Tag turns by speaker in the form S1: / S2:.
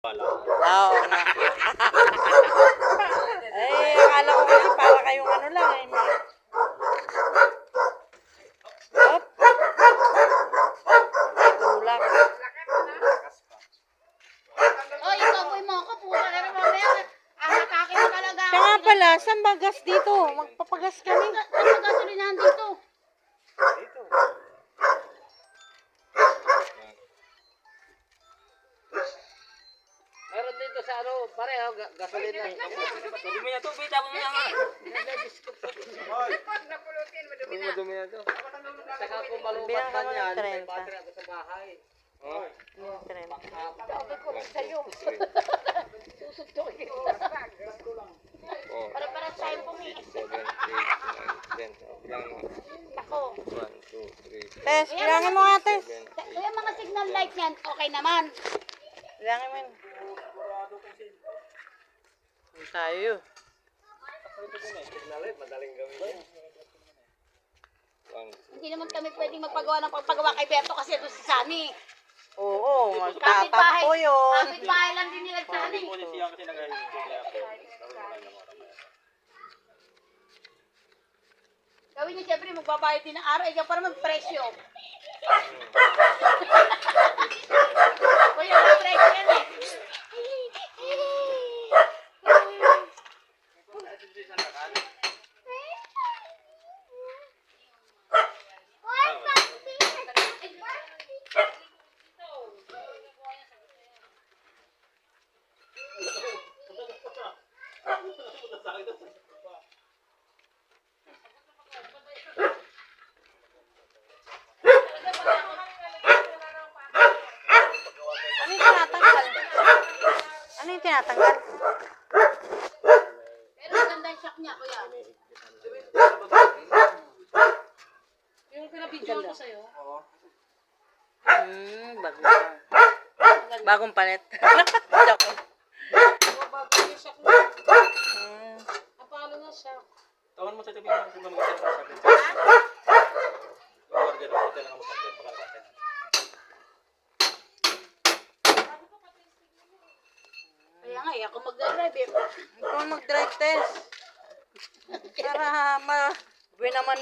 S1: Oo nga. Eh, akala ko kasi para kayong ano lang eh. Hop. May tulak.
S2: Oy, ikaw po mo ako. Puta na rin mamaya. Atake mo talaga.
S1: Siya nga pala, saan ba gas dito? Magpapagas kami.
S2: Ano gasolinahan dito?
S3: Dito.
S4: Meron dito sa ano, pareho, gasolina.
S3: Madumi na to, bita mo na nga. Madumi na to.
S4: Saka kung malupat
S1: Bilang
S4: ka
S1: ka mo ng
S4: niyan, may
S1: 30.
S4: battery ako sa bahay.
S1: Yung tren.
S2: Sabi ko sa'yo. Susuntukin. Para tayo pumiis.
S3: 7, 8, 9, 10. Bilang mo.
S2: Ako.
S3: 1, 2, 3, 4,
S1: Tess, bilangin mo nga, Tess.
S2: Kaya mga signal light niyan, okay naman.
S1: Bilangin mo yun. Ano tayo?
S4: Madaling gawin.
S2: Hindi naman kami pwedeng magpagawa ng pagpagawa kay Berto kasi doon si Sunny.
S1: Oo, magtatampo yun.
S2: Kapit bahay lang din nila Sunny. Gawin niyo siyempre magbabayad din ng araw. Ikaw pa naman presyo. Kuya, may presyo yan eh.
S1: Ano yung tinatanggal? Ano yung tinatanggal?
S2: Pero maganda yung shock niya, kuya. Yung pinabidyo ko sa'yo.
S1: Bago pa. Bagong palit. Joke.
S2: Bago yung shock niya. Napalo na shock.
S3: Tawan mo sa tabi ng mga mga sa akin. Lugar dyan, hotel lang mo sa akin.
S2: Kaya nga, ako mag-drive eh.
S1: Ikaw mag-drive, Tess. Para ma... Buwi naman